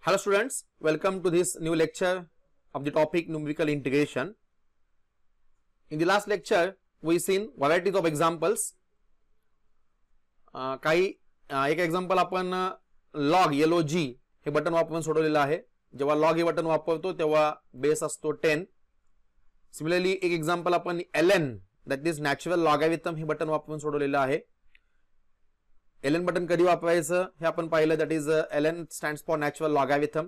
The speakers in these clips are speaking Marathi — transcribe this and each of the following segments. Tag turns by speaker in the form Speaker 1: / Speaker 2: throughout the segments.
Speaker 1: Hello students, welcome to this new lecture of the topic numerical integration. In the last lecture we seen varieties of examples. एक example आपण log log हे बटन वापरून सोडवलेलं आहे. जेव्हा log हे बटन वापरतो तेव्हा बेस असतो 10. Similarly एक example आपण ln that is natural logarithm हे बटन वापरून सोडवलेलं आहे. ln बटन कधी वापरायचं हे आपण पाहिलं. That is ln stands for natural logarithm.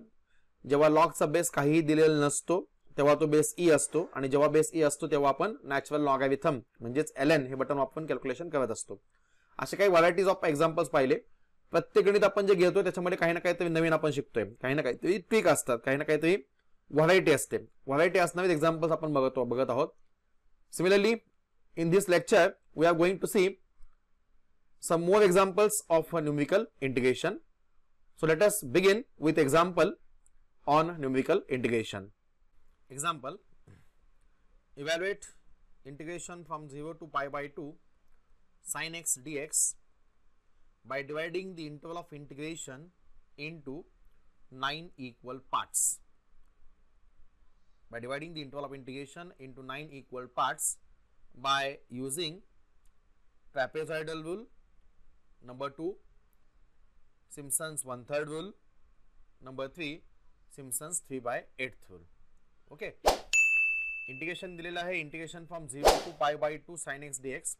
Speaker 1: जेव्हा लॉगचा बेस काहीही दिलेला नसतो तेव्हा तो बेस ई असतो आणि जेव्हा बेस ई असतो तेव्हा आपण नॅचरल लॉगॅरिथम म्हणजेच ln हे बटन वापरून कॅल्क्युलेशन करत असतो. असे काही व्हरायटीज ऑफ एक्झाम्पल्स पाहिले. प्रत्येक गणित आपण जे घेतोय त्याच्यामध्ये काही ना काहीतरी नवीन आपण शिकतोय, काही ना काहीतरी ट्रिक असतात, काही ना काहीतरी व्हरायटी असते. व्हरायटी असणारे एक्झाम्पल्स आपण बघत आहोत. Similarly in this lecture we are going to see some more examples of numerical integration. So let us begin with example on numerical integration. Example: evaluate integration from 0 to pi by 2 sin x dx by dividing the interval of integration into 9 equal parts. By dividing the interval of integration into 9 equal parts by using trapezoidal rule, number 2 Simpson's 1/3 rule, number 3 Simpson's 3/8 rule. Okay, integration दिलेला आहे. integration from 0 to pi by 2 sin x dx.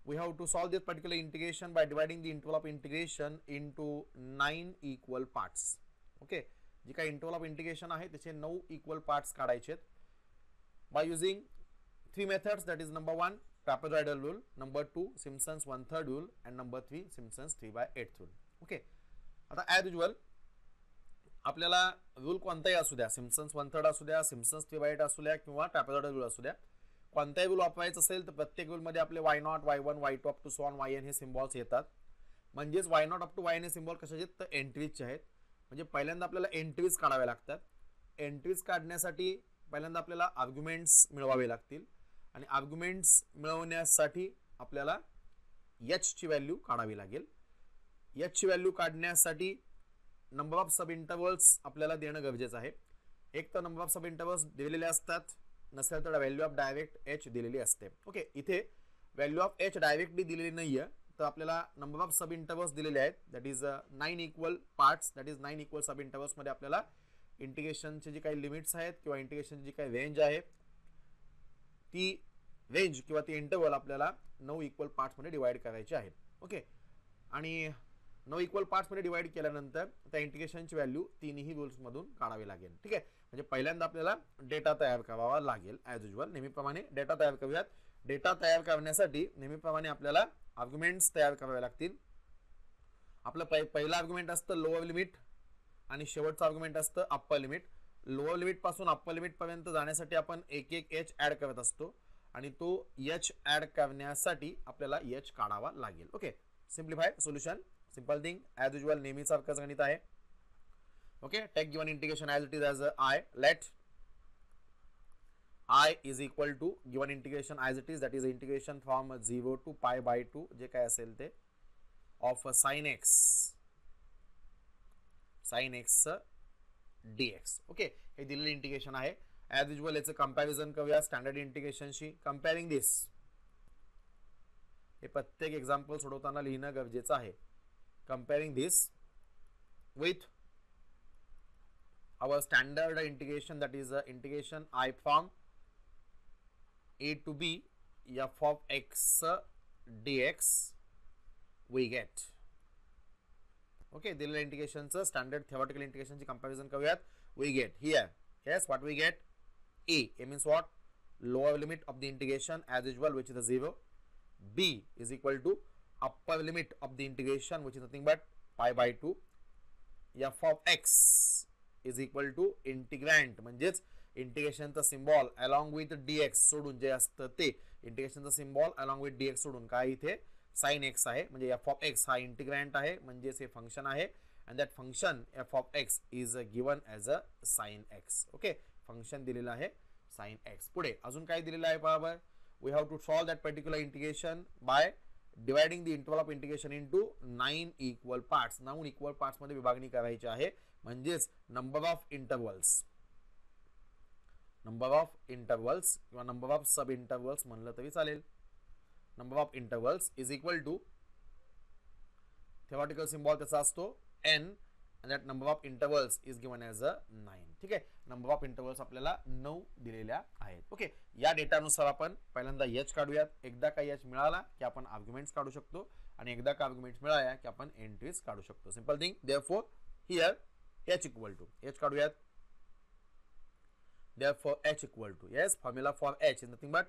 Speaker 1: We have to solve this particular integration by dividing the interval of integration into 9 equal parts. Okay, जी काही interval of integration आहे त्याचे 9 equal parts काढायचे by using three methods. That is number 1 trapezoidal rule, number 2 Simpson's 1/3 rule, and number 3 Simpson's 3/8 rule. Okay, आता as usual आपल्याला रूल कोणताही असू द्या, Simpson's 1/3 असू द्या, Simpson's 3/8 असू द्या किंवा trapezoidal rule असू द्या, कोणताही रूल वापरायचा असेल तर प्रत्येक रूल मध्ये आपले y0 y1 y2 up to so on yn हे सिम्बॉल्स येतात. म्हणजेच y0 up to yn हे सिम्बॉल कशाचे तर एंट्रीजचे आहेत. म्हणजे पहिल्यांदा आपल्याला एंट्रीज काढाव्या लागतात. एंट्रीज काढण्यासाठी पहिल्यांदा आपल्याला आर्ग्युमेंट्स मिळवावे लागतील आणि आर्ग्युमेंट्स मिळवण्यासाठी आपल्याला h ची व्हॅल्यू काढावी लागेल. h ची व्हॅल्यू काढण्यासाठी नंबर ऑफ सब इंटरवल्स आपल्याला देणं गरजेचं आहे. एक तर नंबर ऑफ सब इंटरवल्स दिलेले असतात, नसेल तर व्हॅल्यू ऑफ डायरेक्ट h दिलेली असते. ओके, इथे व्हॅल्यू ऑफ h डायरेक्टली दिलेली नाहीये तर आपल्याला नंबर ऑफ सब इंटरवल्स दिलेले आहेत. That is 9 equal parts. That is 9 equal sub intervals मध्ये आपल्याला इंटिग्रेशनचे जे काही लिमिट्स आहेत किंवा इंटिग्रेशनची जी काही रेंज आहे ती रेंज किंवा ती इंटरवल आपल्याला 9 इक्वल पार्ट्स मध्ये डिवाइड करायची आहे. ओके, आणि 9 इक्वल पार्ट्स मध्ये डिवाइड केल्यानंतर त्या इंटिग्रेशनची व्हॅल्यू तिन्ही रूल्स मधून काढावी लागेल. ठीक आहे, म्हणजे पहिल्यांदा आपल्याला डेटा तयार करावा लागेल. ॲज युजल नेहमीप्रमाणे डेटा तयार करूयात. डेटा तयार करण्यासाठी नेहमीप्रमाणे आपल्याला आर्ग्युमेंट्स तयार करावे लागतील. आपलं पहिलं आर्ग्युमेंट असतं लोअर लिमिट आणि शेवटचं आर्ग्युमेंट असतं अप्पर लिमिट. लोअर लिमिट पासून अप्पर लिमिट पर्यंत जाण्यासाठी आपण एक h ऍड करत असतो आणि तो h ऍड करण्यासाठी आपल्याला h काढावा लागेल. Okay, simplify solution, simple thing as usual नेहमीसारखंच गणित आहे. Okay, take given integration as it is as I. Let I is equal to given integration as it is, that is integration from 0 to pi by 2 जे काय असेल ते of sin x dx. Okay, हे दिलेलं इंटिग्रेशन आहे. ॲज युजल याचं कंपॅरिझन करूया स्टँडर्ड इंटिग्रेशनशी. कंपेअरिंग दिस, हे प्रत्येक एक्झाम्पल सोडवताना लिहिणं गरजेचं आहे. कंपेअरिंग दिस with our standard integration, that is integration I from a to b f of x dx we get. Okay, दिलेल्या इंटिग्रेशनचं स्टँडर्ड थेओरेटिकल इंटिग्रेशनची कंपॅरिझन करूयात. we get here, yes, what we get, a means what, lower limit of the integration as usual which is the 0. b is equal to upper limit of the integration which is nothing but pi by 2. f of x is equal to integrand म्हणजेच इंटिग्रेशनचा सिम्बॉल अलॉंग विथ dx सोडून जे असतं ते इंटिग्रेशनचा सिम्बॉल अलॉंग विथ dx सोडून काय इथे sin x आहे. म्हणजे f of x हा इंटिग्रँट आहे म्हणजेच हे फंक्शन आहे and that function f of x is given as a sin x. Okay, function दिलेलं आहे sin x. पुढे अजून काय दिलेलं आहे बरोबर, we have to solve that particular integration by dividing the interval of integration into 9 equal parts. 9 equal parts मध्ये विभागणी करायची आहे. म्हणजेच नंबर ऑफ इंटरवल्स किंवा नंबर ऑफ सब इंटरवल्स म्हणलं तरी चालेल. Number of intervals is equal to theoretical symbol त्याचा असतो n and that number of intervals is given as a 9. ठीक आहे, नंबर ऑफ इंटरवल्स आपल्याला 9 दिलेल्या आहेत. ओके, या डेटानुसार आपण पहिल्यांदा h काढूयात. एकदा का h मिळाला की आपण आर्ग्युमेंट्स काढू शकतो आणि एकदा का आर्ग्युमेंट्स मिळाल्या की आपण एंट्रीज काढू शकतो. Simple thing. Therefore here h equal to h काढूयात. Therefore h equal to yes formula for h is nothing but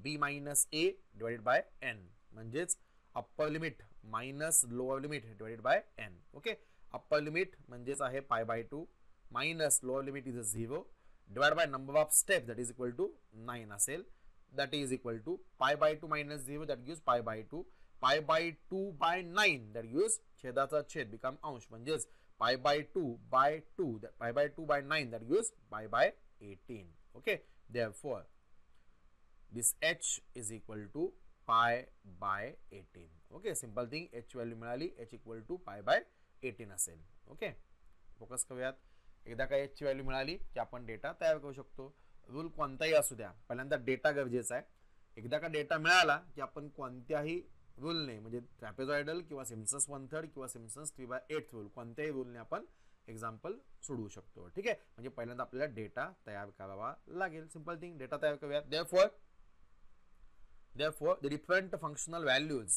Speaker 1: b minus a divided by n. म्हणजेच upper limit minus lower limit divided by n. Okay, upper limit म्हणजेच आहे pi by 2 minus lower limit is 0 divide by number of step that is equal to 9 असेल. That is equal to pi by 2 minus 0 that gives pi by 2. Pi by 2 by 9 that gives छेदाचा छेद बिकम अंश. म्हणजेच पाय by 2 by 2 pi by 2 by 9 that gives pi by 18. Okay, therefore this h is equal to pi by 18. Okay, simple thing. h value मिळाली, h equal to pi by 18 असेल. ओके, फोकस करूयात. एकदा का h ची व्हॅल्यू मिळाली की आपण डेटा तयार करू शकतो. रूल कोणताही असू द्या, पहिल्यांदा डेटा गरजेचा आहे. एकदा का डेटा मिळाला की आपण कोणत्याही रूलने म्हणजे ट्रॅपेझॉइडल किंवा सिम्पसन्स 1/3 किंवा सिम्पसन्स 3/8 रूल कोणत्याही रूलने आपण एक्झाम्पल सोडवू शकतो. ठीक आहे, म्हणजे पहिल्यांदा आपल्याला डेटा तयार करावा लागेल. सिंपल थिंग, डेटा तयार करूयात. Therefore, the different functional values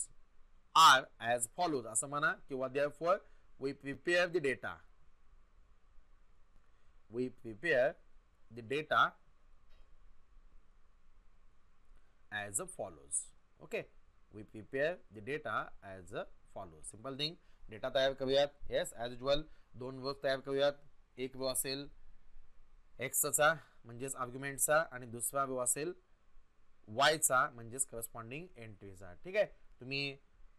Speaker 1: are as follows. असं म्हणा किंवा therefore we prepare the data. We prepare the data as follows. Okay, we prepare the data as follows. Simple thing. Data तयार करूयात. Yes, as usual दोन वर्क तयार करूयात. एक रो असेल x चा म्हणजेच आर्ग्युमेंटचा आणि दुसरा रो असेल y चा म्हणजेच करस्पॉन्डिंग एंट्रीचा. ठीक आहे, तुम्ही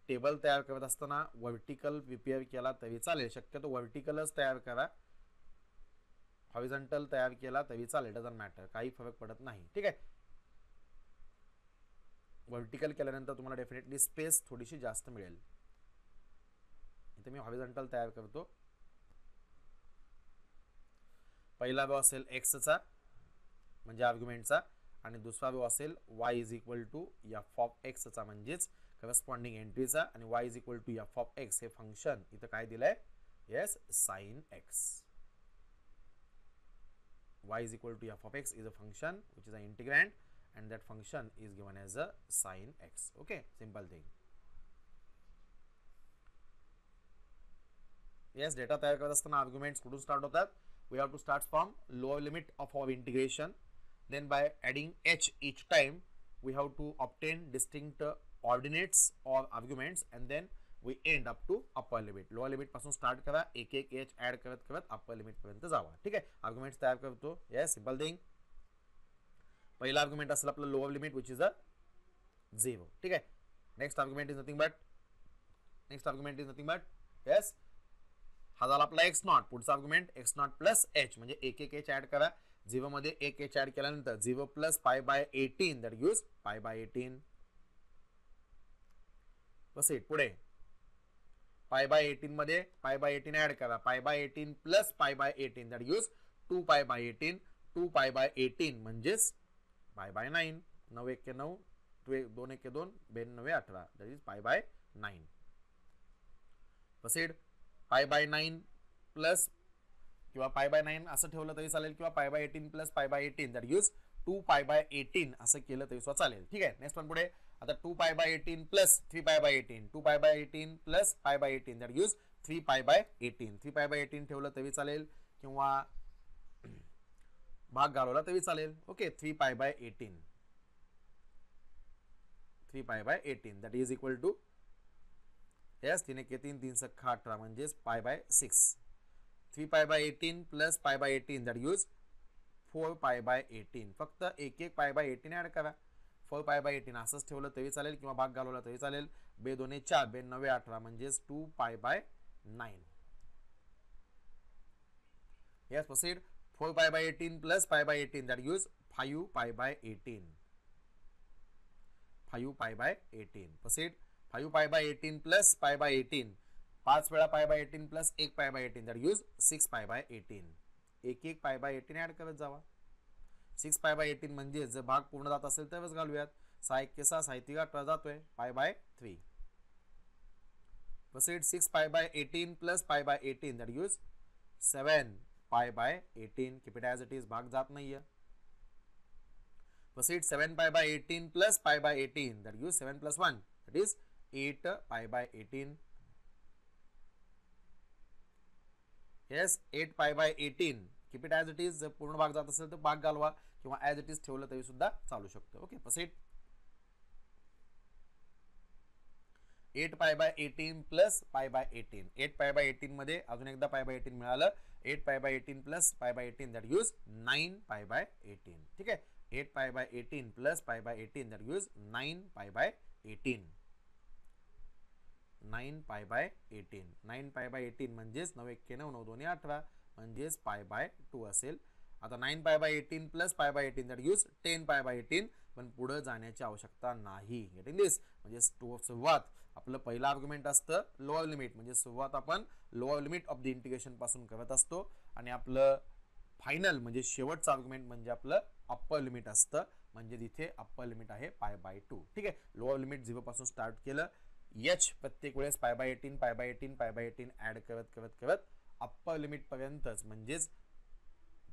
Speaker 1: टेबल तयार करत असताना वर्टिकल प्रिपेअर केला तरी चालेल. शक्यतो वर्टिकलच तयार करा, हॉरिझॉन्टल तयार केला तरी चालेल, डझंट मॅटर, काही फरक पडत नाही. ठीक आहे, वर्टिकल केल्यानंतर तुम्हाला डेफिनेटली स्पेस थोडीशी जास्त मिळेल. इथे मी हॉरिझॉन्टल तयार करतो. पहिला रो असेल x चा म्हणजे आर्ग्युमेंटचा आणि दुसरा रो असेल y is equal to f of x चा म्हणजेच करस्पॉन्डिंग एंट्रीचा आणि y is equal to f of x हे फंक्शन इथं काय दिलंय. Yes, sin x. y is equal to f of x is a function which is an integrand and that function is given as a sin x. Okay, simple thing. Yes, data तयार करत असताना arguments कुठून स्टार्ट होतात. We have to start from lower limit of our integration. Then by adding h each time, we have to obtain distinct ordinates or arguments and then we end up to upper limit. Lower limit पासून स्टार्ट करा, एक एक h ऍड करत करत upper limit पर्यंत जावा. ठीक आहे, आर्ग्युमेंट्स तयार करतो. Yes, simple thing. पहिला आर्ग्युमेंट असेल आपलं लोअर लिमिट विच इज 0. ठीक आहे, next argument is nothing but yes हा झाला आपला x नॉट. पुढचा argument x not plus h म्हणजे एक एक h ऍड करा. 0 मध्ये एक h ऍड केल्यानंतर 0 plus pi by 18 that gives pi by 18. Bus it. पुढे पाय बाय 18 मध्ये पाय बाय 18 ऍड करा. पाय by 18 plus pi by 18 that gives 2 pi by 18. 2 pi by 18 म्हणजेच पाय by 9. 9 1 9, 2 1 2, 9 18 that is pi by 9. Bus it. पाय बाय 9 प्लस किंवा पाय बाय 9 असं ठेवलं तरी चालेल किंवा पाय by 18 plus pi by 18 that gives 2 pi by 18 असं केलं तरी सुद्धा चालेल. ठीक आहे, नेक्स्ट वन पुढे. आता 2 pi by 18 plus 3 pi by 18. 2 pi by 18 plus pi by 18 that gives 3 pi by 18. 3 pi by 18 ठेवलं तरी चालेल किंवा भाग घालवला तरी चालेल. Okay, 3 pi by 18. 3 pi by 18 that is equal to yes 3 1 3 3 6 18 म्हणजेच pi by 6. 3 pi by 18 plus pi by 18 that gives 4 pi by 18. फक्त एक एक पाय बाय 18 ऍड करा. 4 पाय बाय 18 असंच ठेवलं तरी चालेल किंवा भाग घालवला तरी चालेल. 2 2 4, 2 9 18 म्हणजेच 2 pi by 9. Yes, proceed. 4 pi by 18 plus pi by 18 that gives 5 पाय बाय 18. 5 पाय बाय 18. प्रोसीड. 5 पाय बाय 18 प्लस पाय बाय 18, 5 वेळा पाय बाय 18 प्लस 1 पाय बाय 18 दॅट यूज 6 पाय बाय 18. एक पाय बाय 18 ऍड करत जावा. 6 पाय बाय 18 म्हणजे जर भाग पूर्ण जात असेल तरच घालूयात. 6 1 6 6 3 8 जातोय pi by 3. Proceed 6 pi by 18 plus pi by 18 that gives 7 pi by 18. Keep it as it is. भाग जात नहीं है. Proceed 7 pi by 18 plus pi by 18 that gives 7 plus 1 that is 8 pi by 18. Yes, 8 pi by 18. Keep it as it is. जर पूर्ण भाग जात असेल तर भाग घालवा किंवा as it is ठेवलं तरी सुद्धा चालू शकतो. ओके, proceed 8 पाय बाय 18 प्लस पाय बाय 18. 8 पाय बाय 18 मध्ये अजून एकदा पाय बाय 18 मिळालं. 8 पाय by 18 plus pi by 18 that use 9 पाय बाय 18. ठीक आहे, 8 पाय by 18 plus pi by 18 that use 9 पाय बाय 18. 9 पाय बाय 18. 9 पाय बाय 18 म्हणजेच 9 1 9 9 2 18 म्हणजेच पाय बाय 2 असेल. आता 9 पाय by 18 plus pi by 18 that use 10 पाय बाय 18. पण पुढे जाण्याची आवश्यकता नाही. गेटिंग दिस म्हणजे सुरुवात आपलं पहिलं आर्ग्युमेंट असतं लोअर लिमिट, म्हणजे सुरुवात आपण lower limit of the integration पासून करत असतो आणि आपलं फायनल म्हणजे शेवटचं आर्ग्युमेंट म्हणजे आपलं अप्पर लिमिट असतं. म्हणजे तिथे अप्पर लिमिट आहे पाय बाय 2. ठीक आहे, लोअर लिमिट 0 पासून स्टार्ट केलं. एच प्रत्येक वेळेस पाय बाय 18 पाय बाय 18 पाय बाय 18 ऍड करत करत करत अप्पर लिमिट पर्यंतच म्हणजेच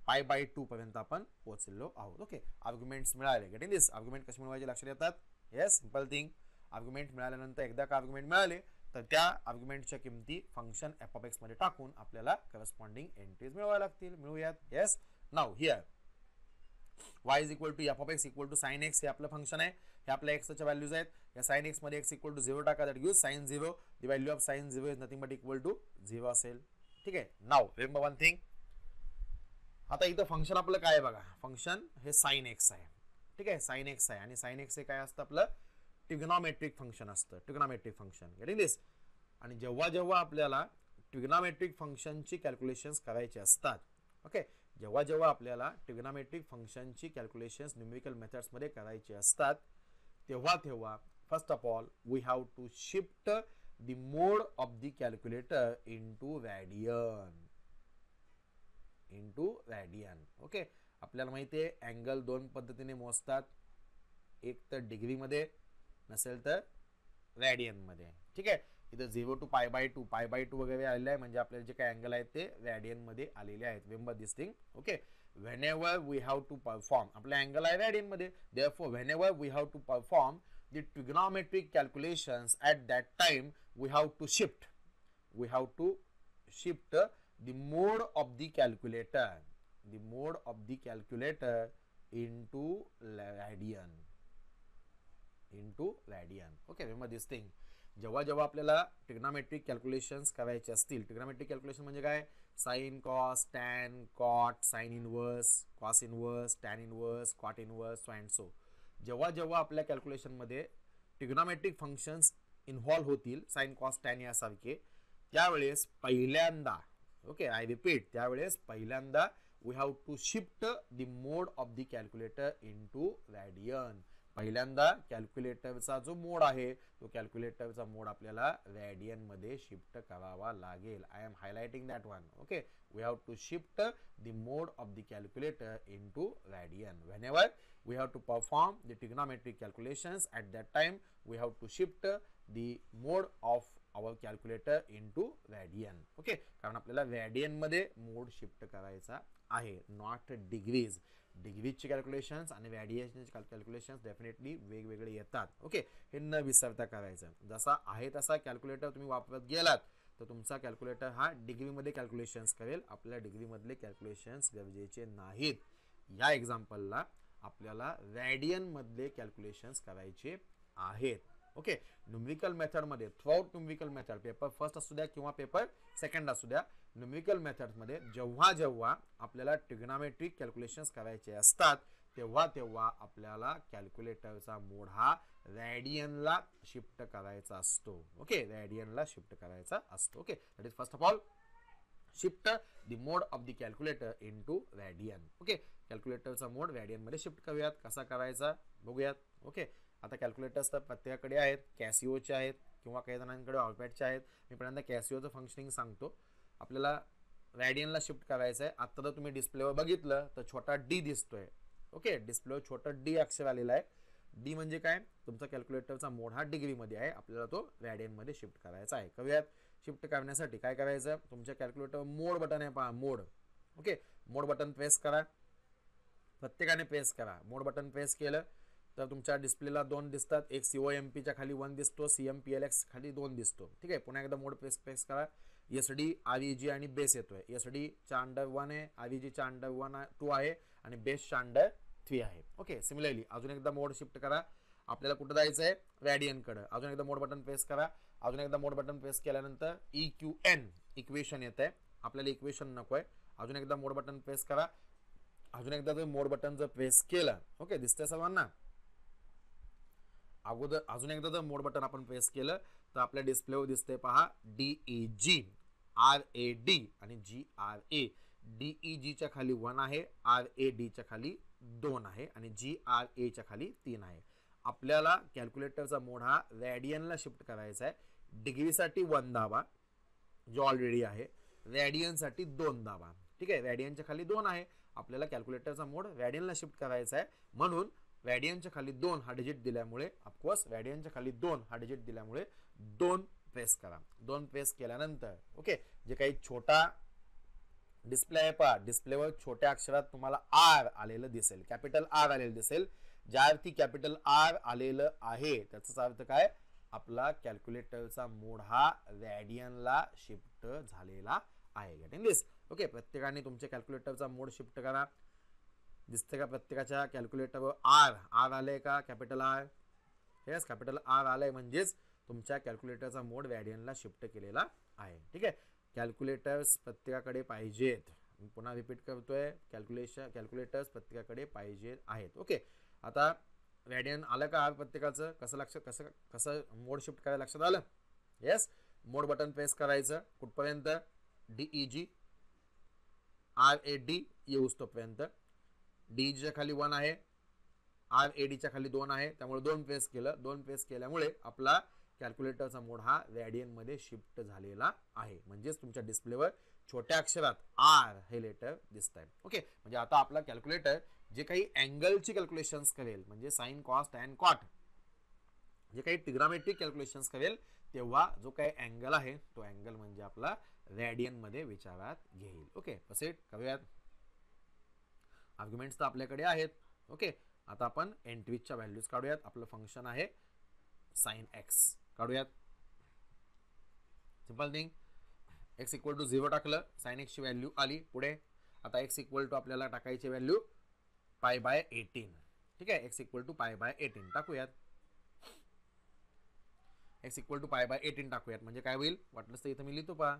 Speaker 1: पाय बाय 2 पर्यंत आपण पोहोचलो आहोत. ओके, आर्ग्युमेंट्स मिळाले. गेटिंग दिस. आर्ग्युमेंट कसे मिळवायचे लक्षात येतात. Yes, simple thing. आर्ग्युमेंट मिळाल्यानंतर एकदा का आर्ग्युमेंट मिळाले तर त्या आर्ग्युमेंटच्या किमती फंक्शन एफ ऑफ एक्स मध्ये टाकून आपल्याला करस्पॉन्डिंग एंट्रीज मिळवाव्या लागतील. मिळवूयात. Yes, now here y is equal to F of X equal to sine X हे आपलं फंक्शन आहे. हे आपल्या एक्सच्या व्हॅल्यूज आहेत. या साइन एक्स मध्ये एक्स इक्वल टू 0 टाका that gives sine 0. The value of sine 0 is nothing but equal to 0 असेल. ठीक आहे, नाउ रिमेंबर वन थिंग. आता इथं फंक्शन आपलं काय आहे बघा. फंक्शन हे साइन एक्स आहे. ठीक आहे, साइन एक्स आहे आणि साइन एक्स हे काय असतं आपलं ट्रिग्नोमेट्रिक फंक्शन असतं. Trigonometric function. गेटिंग दिस. आणि जेव्हा जेव्हा आपल्याला ट्रिग्नोमेट्रिक फंक्शनची कॅल्क्युलेशन्स करायची असतात, ओके, जेव्हा जेव्हा आपल्याला ट्रिग्नोमेट्रिक फंक्शनची कॅल्क्युलेशन्स न्यूमेरिकल मेथड्स मध्ये करायची असतात तेव्हा तेव्हा first of all we have to shift the mode of the calculator into radian. Okay, आपल्याला माहिती आहे अँगल दोन पद्धतीने मोजतात. एक तर डिग्री मध्ये नसेल तर रॅडियन मध्ये. ठीक आहे, इथं 0 to pi by 2 pi by 2 वगैरे आलेले आहे म्हणजे आपल्याला जे काही अँगल आहेत ते रॅडियन मध्ये आलेले आहेत. Remember this thing. Okay, whenever we have to perform आपला अँगल आहे रॅडियन मध्ये. Therefore whenever we have to perform the trigonometric calculations at that time we have to shift the mode of the calculator into radian. Okay, remember this thing. जेव्हा जेव्हा आपल्याला ट्रिग्नोमेट्रिक कॅल्क्युलेशन्स करायचे असतील, ट्रिग्नोमेट्रिक कॅल्क्युलेशन म्हणजे काय, sine cos tan cot sine inverse cos inverse tan inverse cot inverse so and so. जेव्हा जेव्हा आपल्या कॅल्क्युलेशन मध्ये ट्रिग्नोमेट्रिक फंक्शन्स इन्व्हॉल्व होतील साइन कॉस टॅन यासारखे, त्यावेळेस पहिल्यांदा, ओके आय रिपीट, त्यावेळेस पहिल्यांदा we have to shift the mode of the calculator into radian. पहिल्यांदा कॅल्क्युलेटरचा जो मोड आहे तो कॅल्क्युलेटरचा मोड आपल्याला रॅडियन मध्ये शिफ्ट करावा लागेल. I am highlighting that one. Okay, we have to shift the mode of the calculator into radian. Whenever we have to perform the trigonometric calculations at that time we have to shift the mode of our calculator into radian. Okay, कारण आपल्याला रॅडियन मध्ये मोड शिफ्ट करायचा आहे, नॉट डिग्रीज. डिग्रीजचे कॅल्क्युलेशन्स आणि रॅडियनचे कॅल्क्युलेशन्स डेफिनेटली वेगवेगळे येतात. ओके, हे न विसरता करायचं. जसा आहे तसा कॅल्क्युलेटर तुम्ही वापरत गेलात तर तुमचा कॅल्क्युलेटर हा डिग्रीमध्ये कॅल्क्युलेशन्स करेल. आपल्या डिग्रीमधले कॅल्क्युलेशन्स गरजेचे नाहीत. या एक्झाम्पलला आपल्याला रॅडियन मधले कॅल्क्युलेशन्स करायचे आहेत. ओके, न्यूमेरिकल मेथड मध्ये throughout numerical method, paper first असू द्या किंवा पेपर सेकंड असू द्या, न्यूमेरिकल मेथड मध्ये जेव्हा जेव्हा आपल्याला ट्रिग्नोमेट्रिक कॅल्क्युलेशन्स करायचे असतात तेव्हा तेव्हा आपल्याला कॅल्क्युलेटरचा मोड हा रॅडियनला शिफ्ट करायचा असतो. ओके, रॅडियनला शिफ्ट करायचा असतो. Okay, that is first of all shift the mode of the calculator into radian. Okay, कॅल्क्युलेटरचा मोड रॅडियन मध्ये शिफ्ट करूयात. कसा करायचा बघूयात. ओके, आता कॅल्क्युलेटर्स तर प्रत्येकाकडे आहेत. कॅसिओचे आहेत, किंवा काही जणांकडे ऑलपॅडचे आहेत. मी पहिल्यांदा कॅसिओचं फंक्शनिंग सांगतो. आपल्याला रॅडियनला शिफ्ट करायचं आहे. आता जर तुम्ही डिस्प्लेवर बघितलं तर छोटा डी दिसतोय. ओके, डिस्प्लेवर छोटा डी अक्षर आलेला आहे. डी म्हणजे काय, तुमचा कॅल्क्युलेटरचा मोड हा डिग्रीमध्ये आहे, आपल्याला तो रॅडियनमध्ये शिफ्ट करायचा आहे. करूयात. शिफ्ट करण्यासाठी काय करायचं, तुमच्या कॅल्क्युलेटर मोड बटन आहे पहा, मोड. ओके, मोड बटन प्रेस करा, प्रत्येकाने प्रेस करा. मोड बटन प्रेस केलं तर तुमच्या डिस्प्लेला 2 दिसतात. एक COMPच्या खाली 1 दिसतो, CMPLX खाली 2 दिसतो. ठीक आहे, पुन्हा एकदा मोड प्रेस करा. SD, REG आणि बेस येतोय. SD च्या अंडर 1 आहे, REG च्या अंडर 2 आहे आणि बेसच्या अंडर 3 आहे. ओके, सिमिलरली अजून एकदा मोड शिफ्ट करा. आपल्याला कुठं जायचं आहे, रॅडियनकडे. अजून एकदा मोड बटन प्रेस करा. अजून एकदा मोड बटन प्रेस केल्यानंतर EQN इक्वेशन येत आहे. आपल्याला इक्वेशन नको आहे. अजून एकदा मोड बटन प्रेस करा. अजून एकदा जर मोड बटन जर प्रेस केलं, ओके, दिसतंय सर्वांना. अगोदर अजून एकदा जर मोड बटन आपण प्रेस केलं तर आपल्या डिस्प्लेवर दिसतंय पहा DEG, RAD आणि GRA. DEG च्या खाली 1 आहे, RAD च्या खाली 2 आहे आणि GRA च्या खाली 3 आहे. आपल्याला कॅल्क्युलेटरचा मोड हा रॅडियनला शिफ्ट करायचा आहे. डिग्रीसाठी 1 दाबा जो ऑलरेडी आहे, रॅडियनसाठी 2 दाबा. ठीक आहे, रॅडियनच्या खाली 2 आहे, आपल्याला कॅल्क्युलेटरचा मोड रॅडियनला शिफ्ट करायचा आहे. म्हणून रॅडियनच्या खाली 2 हा डिजिट दिल्यामुळे, ऑफकोर्स रॅडियनच्या खाली 2 हा डिजिट दिल्यामुळे 2 प्रेस करा. 2 प्रेस केल्यानंतर ओके, जे काही छोटा डिस्प्ले आहे पहा, डिस्प्लेवर छोट्या अक्षरात तुम्हाला R आलेलं दिसेल, कॅपिटल R आलेलं दिसेल. ज्यावरती कॅपिटल R आलेलं आहे त्याचा अर्थ काय, आपला कॅल्क्युलेटरचा मोड हा रॅडियनला शिफ्ट झालेला आहे. गेटिंग दिस? ओके, प्रत्येकाने तुमच्या कॅल्क्युलेटरचा मोड शिफ्ट करा. दिसते का प्रत्येकाच्या कॅल्क्युलेटरवर R आलंय का, capital R? Yes, capital R आलंय म्हणजेच तुमच्या कॅल्क्युलेटरचा मोड रॅडियनला शिफ्ट केलेला आहे. ठीक आहे, कॅल्क्युलेटर्स प्रत्येकाकडे पाहिजेत. मी पुन्हा रिपीट करतोय, कॅल्क्युलेटर्स प्रत्येकाकडे पाहिजे आहेत. ओके, आता रॅडियन आलं का प्रत्येकाचं, कसं मोड शिफ्ट करायला लक्षात आलं? येस, मोड बटन प्रेस करायचं कुठपर्यंत, DEG RAD येऊस तोपर्यंत. DEG च्या खाली 1 आहे, RAD च्या खाली 2 आहे, त्यामुळे 2 प्रेस केलं. 2 प्रेस केल्यामुळे आपला कॅल्क्युलेटरचा मोड हा रॅडियन मध्ये शिफ्ट झालेला आहे. म्हणजेच तुमच्या डिस्प्लेवर छोट्या अक्षरात R हे लेटर दिसत आहे. ओके, म्हणजे आता आपला कॅल्क्युलेटर जे काही अँगलची कॅल्क्युलेशन्स करेल, म्हणजे साइन, कॉस, टॅन, कॉट, जे काही ट्रिग्नोमेट्रिक कॅल्क्युलेशन्स करेल, तेव्हा जो काही अँगल आहे तो अँगल म्हणजे आपला रॅडियन मध्ये विचारात घेईल. ओके, प्रोसीड करूयात. आर्ग्युमेंट्स तर आपल्याकडे आहेत. ओके, आता आपण एंट्रीजच्या व्हॅल्यूज काढूयात. आपलं फंक्शन आहे साइन x, काढूयात. Simple thing, x equal to 0 टाकलं, साइन x ची व्हॅल्यू आली. पुढे आता x इक्वल टू आपल्याला टाकायची व्हॅल्यू π/18. ठीक आहे, x इक्वल टू π/18 टाकूयात. x इक्वल टू π/18 टाकूयात म्हणजे काय होईल, वाटलंच तर इथं मी लिहितो पहा.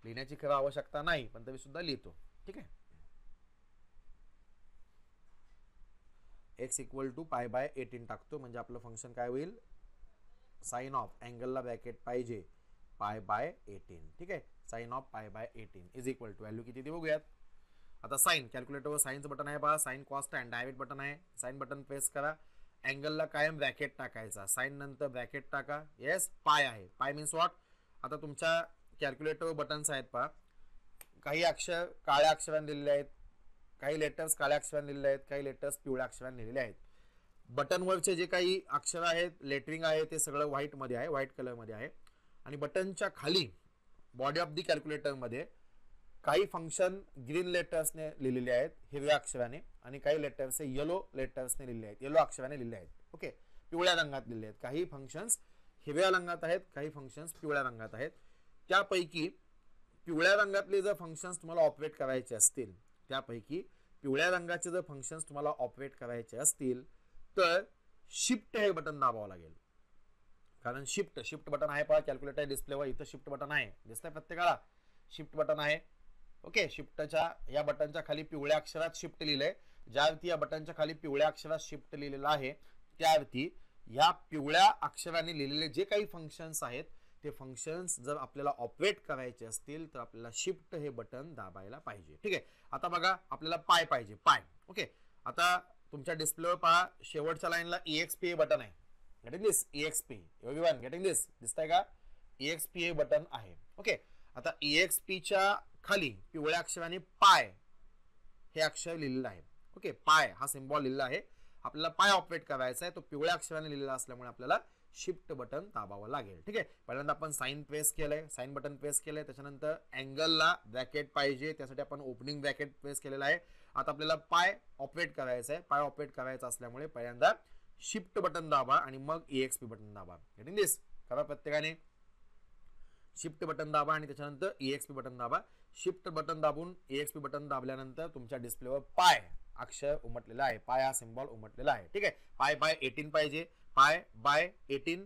Speaker 1: लिहिण्याची खरं आवश्यकता नाही, पण तरी सुद्धा लिहितो. ठीक आहे, x इक्वल टू π/18 टाकतो म्हणजे आपलं फंक्शन काय होईल, साइन ऑफ अँगलला ब्रॅकेट पाहिजे π/18. ठीक आहे, sine of π/18 is equal to value किती ती बघूयात. आता साइन, कॅल्क्युलेटरवर साइनचं बटन आहे पहा, sine, cos, tan, direct button आहे. साइन बटन प्रेस करा. अँगलला कायम ब्रॅकेट टाकायचा, साइन नंतर ब्रॅकेट टाका. येस, पाय आहे. पाय मीन्स व्हॉट, आता तुमच्या कॅल्क्युलेटरवर बटन्स आहेत पहा, काही अक्षर काळ्या अक्षराने लिहिलेले आहेत, काही लेटर्स काळ्या अक्षराने लिहिलेले आहेत, काही लेटर्स पिवळ्या अक्षराने लिहिलेले आहेत. बटनवरचे जे काही अक्षर आहेत, लेटरिंग आहे, ते सगळं व्हाईट मध्ये आहे, व्हाईट कलर मध्ये आहे. आणि बटनच्या खाली बॉडी ऑफ द कॅल्क्युलेटर मध्ये काही फंक्शन ग्रीन लेटर्सने लिहिलेले आहेत, हिरव्या अक्षराने, आणि काही लेटर्स येलो लेटर्सने लिहिलेले आहेत, येलो अक्षराने लिहिलेले आहेत. ओके, पिवळ्या रंगात लिहिलेले आहेत. काही फंक्शन्स हिरव्या रंगात आहेत, काही फंक्शन्स पिवळ्या रंगात आहेत. त्यापैकी पिवळ्या रंगातले जर फंक्शन्स तुम्हाला ऑपरेट करायचे असतील, त्यापैकी पिवळ्या रंगाचे जर फंक्शन्स तुम्हाला ऑपरेट करायचे असतील तर शिफ्ट हे बटन दाबावं लागेल. कारण शिफ्ट बटन आहे पहा कॅल्क्युलेटर डिस्प्लेवर, इथं शिफ्ट बटन आहे, दिसतंय प्रत्येकाला, शिफ्ट बटन आहे. ओके, शिफ्टच्या या बटनच्या खाली पिवळ्या अक्षरात शिफ्ट लिहिलंय. ज्यावरती या बटनच्या खाली पिवळ्या अक्षरात शिफ्ट लिहिलेलं आहे, त्यावरती या पिवळ्या अक्षराने लिहिलेले जे काही फंक्शन्स आहेत ते फंक्शन्स जर आपल्याला ऑपरेट करायचे असतील तर आपल्याला शिफ्ट हे बटन दाबायला पाहिजे. ठीक आहे, आता बघा आपल्याला पाय पाहिजे, पाय. ओके, आता तुमच्या डिस्प्लेवर पहा शेवटच्या लाईनला EXP बटन आहे. गेटिंग दिस EXP एव्हरीवन गेटिंग दिस दिसतंय का EXP हे बटन आहे. ओके आता EXP च्या खाली पिवळ्या अक्षराने पाय हे अक्षर लिहिलेलं आहे. ओके पाय हा सिम्बॉल लिहिलेला आहे. आपल्याला पाय ऑपरेट करायचा आहे तो पिवळ्या अक्षराने लिहिलेला असल्यामुळे आपल्याला शिफ्ट बटन दाबावं लागेल. ठीक आहे पहिल्यांदा आपण साइन प्रेस केलंय साइन बटन प्रेस केलंय त्याच्यानंतर अँगलला ब्रॅकेट पाहिजे त्यासाठी आपण ओपनिंग ब्रॅकेट प्रेस केलेला आहे. आता आपल्याला पाय ऑपरेट करायचा आहे. पाय ऑपरेट करायचा असल्यामुळे पहिल्यांदा शिफ्ट बटन दाबा आणि मग EXP बटन दाबा. गेटिंग दिस करा प्रत्येकाने शिफ्ट बटन दाबा आणि त्याच्यानंतर EXP बटन दाबा. शिफ्ट बटन दाबून EXP बटन दाबल्यानंतर तुमच्या डिस्प्लेवर पाय अक्षर उमटलेला आहे. पाय हा सिम्बॉल उमटलेला आहे. ठीक आहे पाय बाय 18 पाहिजे. पाय बाय 18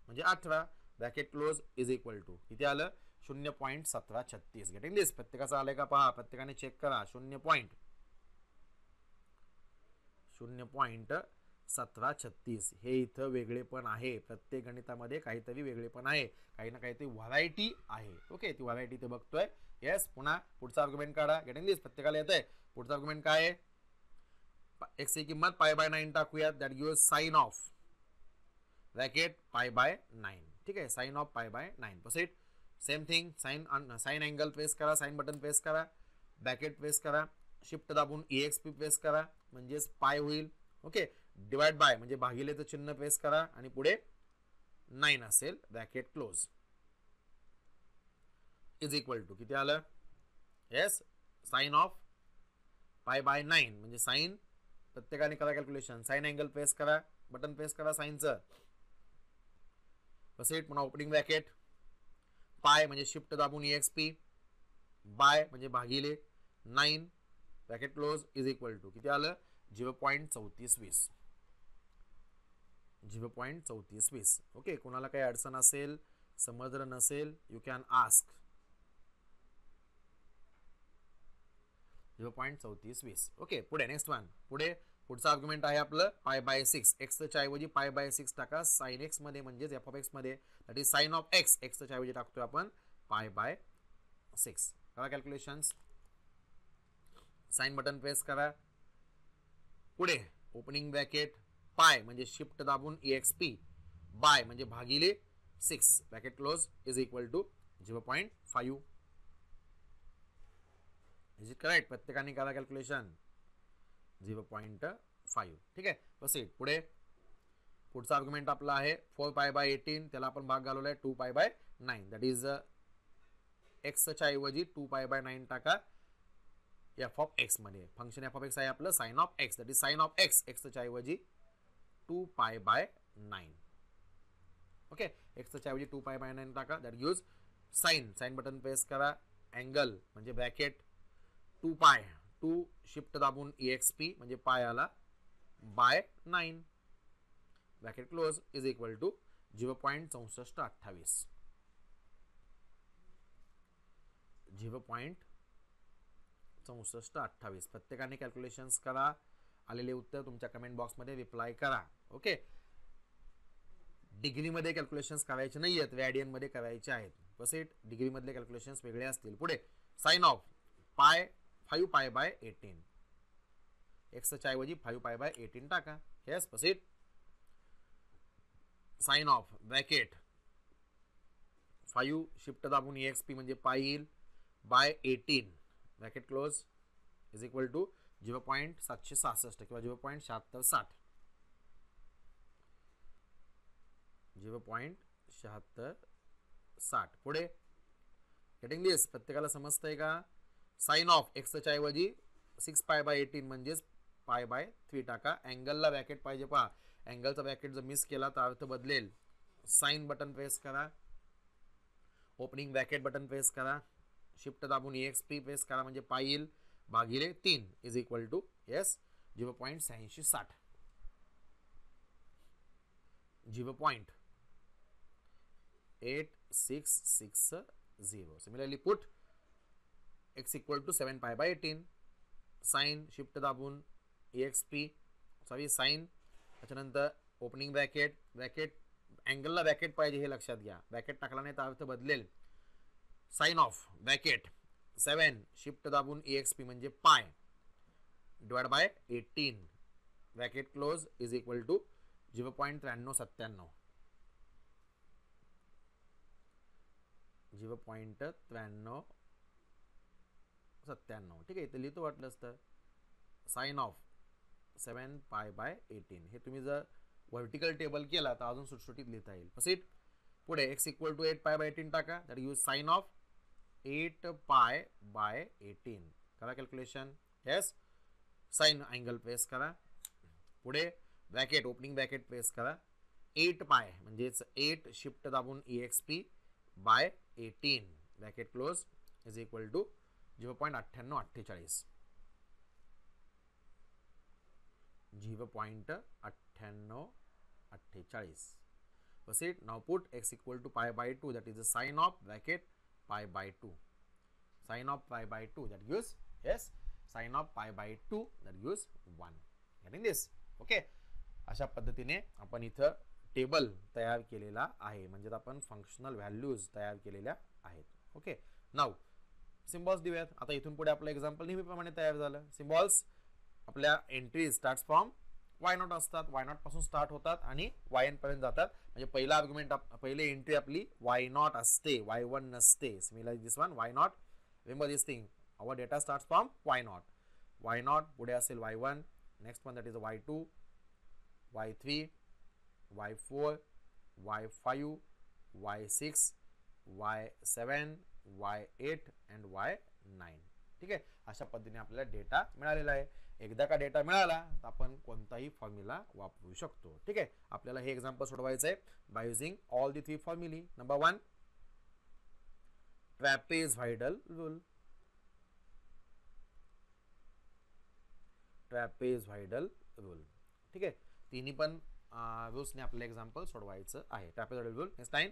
Speaker 1: म्हणजे 18 bracket close is equal to किती आलं 0.1736. गेटिंग दिस प्रत्येकाचं आलंय का पहा प्रत्येकाने चेक करा 0.1736 हे इथं वेगळे पण आहे. प्रत्येक गणितामध्ये काहीतरी वेगळे पण आहे काही ना काहीतरी व्हरायटी आहे. ओके ती व्हरायटी ते बघतोय. येस पुन्हा पुढचा आर्ग्युमेंट काढा. गेटिंग दिस प्रत्येकाला येतंय. पुढचा आर्ग्युमेंट काय आहे x ची किंमत पाय बाय 9 टाकूयात that gives sine of bracket pi by 9. ठीक आहे sine of pi by 9 proceed same thing sine angle press करा साइन बटन प्रेस करा ब्रॅकेट प्रेस करा शिफ्ट दाबून EXP प्रेस करा म्हणजेच पाय होईल. ओके डिवाइड बाय म्हणजे भागिलेचं चिन्ह प्रेस करा आणि पुढे 9 असेल bracket close is equal to किती आलं yes sine of pi by 9 म्हणजे साइन प्रत्येकाने करा कॅल्क्युलेशन साइन अँगल प्रेस करा बटन प्रेस करा साइनचं प्रोसीड पुन्हा ओपनिंग ब्रॅकेट पाय म्हणजे शिफ्ट दाबून EXP बाय म्हणजे भागिले 9 bracket close is equal to किती आलं 0.3420 0.3420. ओके कोणाला काही अडचण असेल समजलं नसेल यू कॅन आस्क 0.3420. ओके पुढे नेक्स्ट वन पुढचा आर्ग्युमेंट आहे आपलं पाय बाय 6 x च्या ऐवजी पाय बाय 6 टाका साइन x मध्ये म्हणजेच f ऑफ x मध्ये that is sine of x च्या ऐवजी टाकतोय आपण पाय बाय 6. करा कॅल्क्युलेशन्स साइन बटन प्रेस करा पुढे ओपनिंग ब्रॅकेट पाय म्हणजे शिफ्ट दाबून EXP बाय म्हणजे भागिले 6 bracket close is equal to 0.5. Is it correct प्रत्येकाने करा कॅल्क्युलेशन 0.5. ठीक आहे प्रोसीड पुढचा आर्ग्युमेंट आपला आहे 4 पाय बाय 18 त्याला आपण भाग घालवलाय 2 pi by 9 that is x च्या ऐवजी 2 पाय बाय 9 टाका f ऑफ x मध्ये फंक्शन f ऑफ x आहे आपलं sine of x that is sine of x च्या ऐवजी 2 पाय बाय 9. ओके x च्या ऐवजी 2 पाय बाय 9 टाका that gives sine button press करा अँगल म्हणजे ब्रॅकेट 2 पाय 2 शिफ्ट दाबून EXP म्हणजे पाय आला by 9 bracket close is equal to 0.6428. 0.6428 प्रत्येकाने कॅल्क्युलेशन्स करा आलेले उत्तर तुमच्या कमेंट बॉक्समध्ये रिप्लाय करा. ओके डिग्रीमध्ये कॅल्क्युलेशन्स करायचे नाही आहेत रॅडियन मध्ये करायचे आहेत. प्रोसीड डिग्रीमधले कॅल्क्युलेशन्स वेगळे असतील. पुढे साइन ऑफ पाय 5 पाय बाय 18 x च्या ऐवजी 5 पाय बाय 18 टाका. Yes proceed sine of bracket 5 shift दाबून EXP म्हणजे पाय येईल by 18 bracket close is equal to 0.766 किंवा 0.7660 0.7660. पुढे गेटिंग दिस प्रत्येकाला समजतंय का साइन ऑफ x च्या ऐवजी 6 पाय बाय 18 म्हणजेच पाय बाय 3 टाका अँगलला ब्रॅकेट पाहिजे पहा अँगलचा ब्रॅकेट जर मिस केला तर अर्थ बदलेल. साइन बटन प्रेस करा ओपनिंग ब्रॅकेट बटन प्रेस करा शिफ्ट दाबून EXP प्रेस करा म्हणजे पाय येईल भागिले 3 is equal to yes 0.8660 0.8660. Similarly put x equal to 7 pi by 18 sign shift दाबून EXP साइन त्याच्यानंतर ओपनिंग ब्रॅकेट अँगलला ब्रॅकेट पाहिजे हे लक्षात घ्या ब्रॅकेट टाकला नाही तर अर्थ बदलेल. साइन ऑफ ब्रॅकेट 7 शिफ्ट दाबून EXP म्हणजे पाय divide by 18 bracket close is equal to 0.9397 0.9397 ठीक आहे. इथे लिहितो वाटलं असतं साइन ऑफ 7 π/18 हे तुम्ही जर व्हर्टिकल टेबल केला तर अजून सुटसुटीत लिहिता येईल. प्रोसीड. पुढे x = 8 π/18 टाका. दॅट यूज साइन ऑफ 8 π/18 करा calculation. Yes, sine angle press करा. पुढे ब्रॅकेट ओपनिंग ब्रॅकेट प्रेस करा. 8 पाय म्हणजेच 8 शिफ्ट दाबून exp/18 bracket close is equal to 0.9848 0.9848. Proceed. Now put x = π/2 that is the sine of bracket π/2. Sine of π/2 that gives, yes, sine of π/2 that gives 1. Getting this? Okay. अशा पद्धतीने आपण इथं टेबल तयार केलेला आहे, म्हणजे आपण फंक्शनल व्हॅल्यूज तयार केलेल्या आहेत. ओके. नाउ सिम्बॉल्स देऊयात. आता इथून पुढे आपलं एक्झाम्पल नेहमीप्रमाणे तयार झालं. सिम्बॉल्स आपल्या एंट्रीज स्टार्ट फ्रॉम y0 असतात. y0 पासून स्टार्ट होतात आणि yn पर्यंत जातात. म्हणजे पहिला आर्ग्युमेंट पहिले एंट्री आपली y0 असते, y1 नसते. Similarly this one y0. Remember this thing, our data starts from y0 पुढे असेल y1, next one that is y2, y3, y4, y5, y6, y7, y8 and y9. ठीक आहे. अशा पद्धतीने आपल्याला डेटा मिळालेला आहे. एकदा का डेटा मिळाला तर आपण कोणताही फॉर्म्युला वापरू शकतो. ठीक आहे. आपल्याला हे एक्झाम्पल सोडवायचं आहे बाय युजिंग ऑल दी 3 फॉर्म्युले. Number 1, trapezoidal rule. Trapezoidal rule. ठीक आहे. तिन्ही पण रूल्सने आपल्याला एक्झाम्पल सोडवायचं आहे. Trapezoidal rule. Next time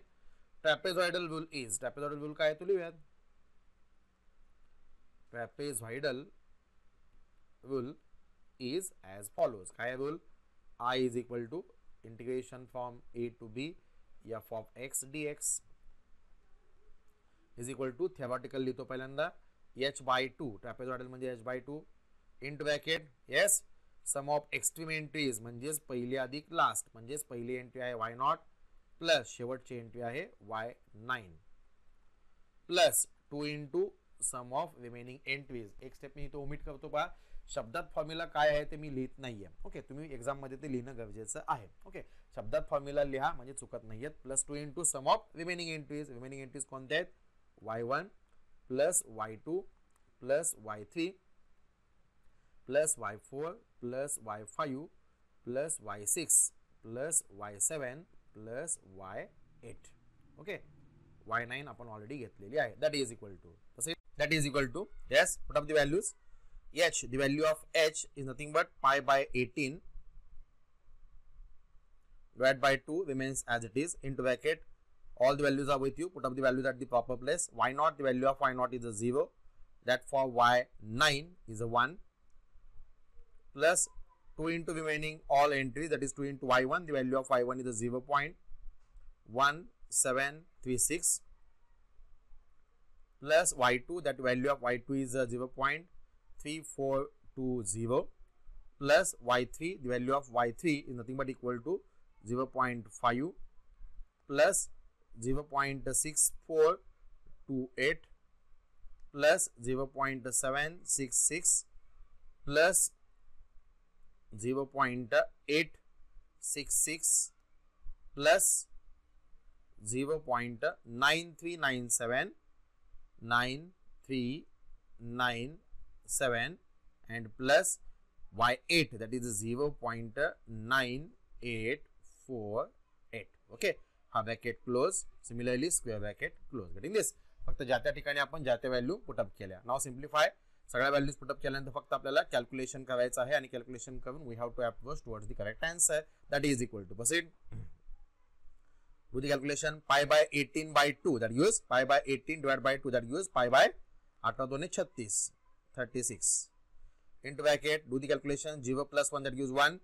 Speaker 1: trapezoidal rule is, trapezoidal rule काय तो लिहूयात. Trapezoidal rule is as follows. काय rule? I is equal to integration from a to b f of x dx is equal to theoretical लिहितो पहिल्यांदा h/2. ट्रॅपेझॉइडल म्हणजे h/2 into bracket, yes, sum of extreme entries म्हणजेच पहिली अधिक लास्ट, म्हणजेच पहिली एंट्री आहे y0 प्लस शेवटची एंट्री आहे y9 plus 2 into sum of remaining entries. एक स्टेप मी इथे ओमिट करतो पहा. शब्दात फॉर्म्युला काय आहे ते मी लिहित नाहीये. ओके. तुम्ही एक्झाम मध्ये ते लिहिणं गरजेचं आहे. ओके. शब्दात फॉर्म्युला लिहा म्हणजे चुकत नाहीयेत. Plus 2 into sum of remaining entries. Remaining entries कोणत्या आहेत? y1 plus y2 plus y3 plus y4 plus y5 plus y6 plus y7 plus y8. Okay. y9 आपण ऑलरेडी घेतलेली आहे. That is equal to, that is equal to, yes, put up the values. h, the value of h is nothing but π/18 divided by 2 remains as it is into bracket. All the values are with you. Put up the values at the proper place. y0, the value of y0 is a 0. That for y9 is a 1 plus 2 into remaining all entries, that is 2 into y1. The value of y1 is a 0.1736 plus y2, that value of y2 is 0.3420 plus y3, the value of y3 is nothing but equal to 0.5 plus 0.6428 plus 0.766 plus 0.866 plus 0.9397 9397 and plus y8, that is 0.9848. okay. हा bracket close. Similarly square bracket close. Getting this? फक्त ज्या त्या ठिकाणी आपण ज्या त्या व्हॅल्यू पुटअप केल्या. Now simplify. सगळ्या व्हॅल्यूज पुटअप केल्यानंतर फक्त आपल्याला कॅल्क्युलेशन करायचं आहे आणि कॅल्क्युलेशन करून we have to approach towards the correct answer. That is equal to, proceed. Do the calculation. π/18/2 that gives π/18 divided by 2 that gives π/8 36 into bracket. Do the calculation. 0 plus 1 that gives 1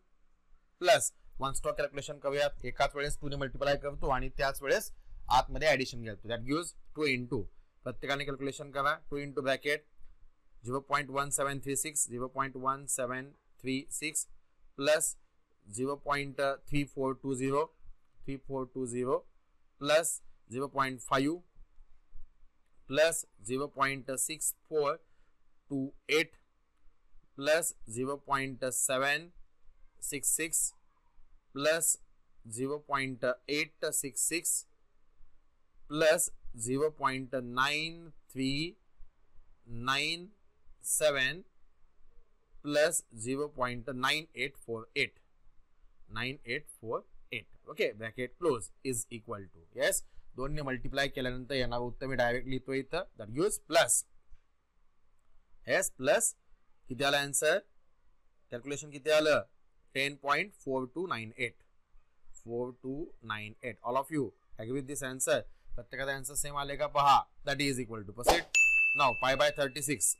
Speaker 1: plus 1 stock calculation करूयात. एकाच वेळेस 2 ने मल्टिप्लाय करतो आणि त्याच वेळेस आतमध्ये ऍडिशन घेतो. That gives 2 into. प्रत्येकाने कॅल्क्युलेशन करा. 2 into bracket 0.1736 0.1736 plus 0.3420 plus 0.5 plus 0.6428 plus 0.766 plus 0.866 plus 0.9397 plus 0.9848. Okay, bracket close is equal to, yes, दोन्ही मल्टिप्लाय केल्यानंतर येणार उत्तर मी डायरेक्ट लिहितो इथं, that use plus, yes, plus किती आला आन्सर, कॅल्क्युलेशन किती आलं, 10.4298. All of you agree with this answer, प्रत्येकाचा आन्सर सेम आले का पहा, that is equal to proceed now pi by 36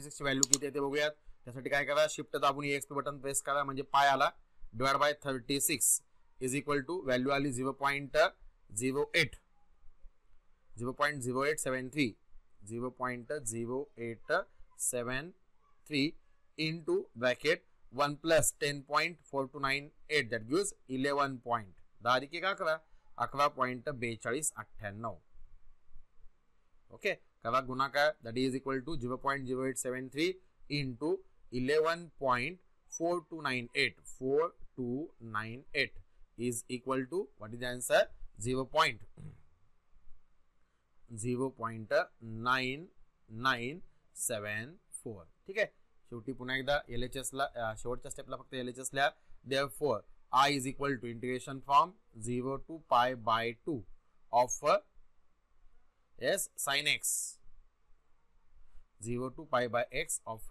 Speaker 1: ची व्हॅल्यू किती आहे ते बघूयात. त्यासाठी काय करा, शिफ्ट दाबून EXP बटन प्रेस करा, म्हणजे पाय आला, divide by 36 is equal to value आली 0.0873 into bracket 1 plus 10.4298 that gives 11 point. 10 की 11.4298. Okay, करा गुणाकार, that is equal to 0.0873 into 11.4298 is equal to, what is the answer, 0.9974. ठीक आहे. शेवटी पुन्हा एकदा LHS ला शेवटच्या स्टेपला फक्त LHS लिहा. Therefore I is equal to integration from 0 to pi by 2 of yes sin x, 0 to pi by x of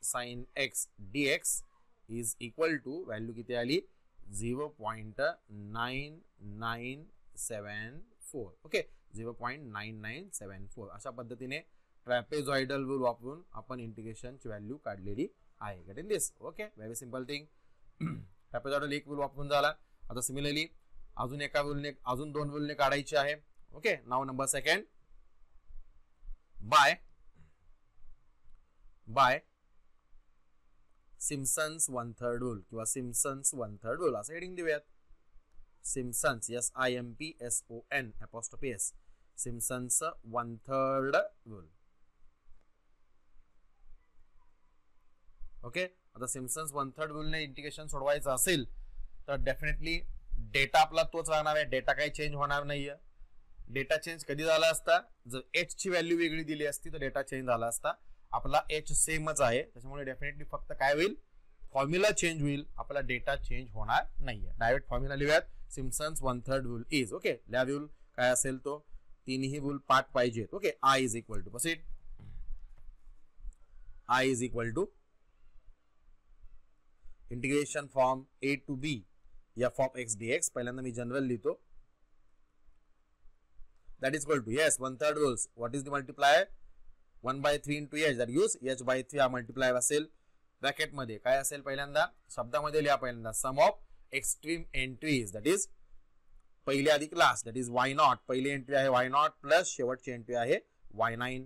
Speaker 1: sin x dx is equal to value किती आली 0.9974. ओके, 0.9974. अशा पद्धतीने ट्रॅपेझॉइडल रूल वापरून आपण इंटिग्रेशनची व्हॅल्यू काढलेली आहे. Get in this. Okay, very simple thing. Trapezoidal एक रूल वापरून झाला. आता सिमिलरली अजून एका रूलने, अजून दोन रूलने काढायचे आहे. ओके, नाव number second, by Simpson's one third rule किंवा सिम्पसन्स वन थर्ड रूल असं हेडिंग देऊयात. Simpson's, SIMPSON apostrophe S, Simpson's one third rule. Okay, आता सिम्पसन्स वन थर्ड रूलने इंटिग्रेशन सोडवायचं असेल तर डेफिनेटली डेटा आपला तोच राहणार आहे. डेटा काही चेंज होणार नाहीये. डेटा चेंज कधी झाला असता, जर h ची व्हॅल्यू वेगळी दिली असती तर डेटा चेंज झाला असता. आपला h सेमच आहे, त्याच्यामुळे डेफिनेटली फक्त काय होईल, फॉर्म्युला चेंज होईल, आपला डेटा चेंज होणार नाहीये. डायरेक्ट फॉर्म्युला लिहूयात. Simpson's one third rule is, okay, लिहा रूल काय असेल तो, तिन्ही रूल पाठ पाहिजेत. Okay, I is equal to, proceed, I is equal to integration from A to B f of x dx. पहिल्यांदा मी जनरल लिहितो. That is equal to, yes, one third rules. What is the multiplier? 1 by 3 into h, that gives h by 3 हा multiplier असेल. ब्रॅकेट मध्ये काय असेल, पहिल्यांदा शब्दामध्ये लिहा, पहिल्यांदा sum of extreme entries, that is पहिले अधिक लास्ट, दॅट इज y0. पहिली एंट्री आहे y0 प्लस शेवटची एंट्री आहे y9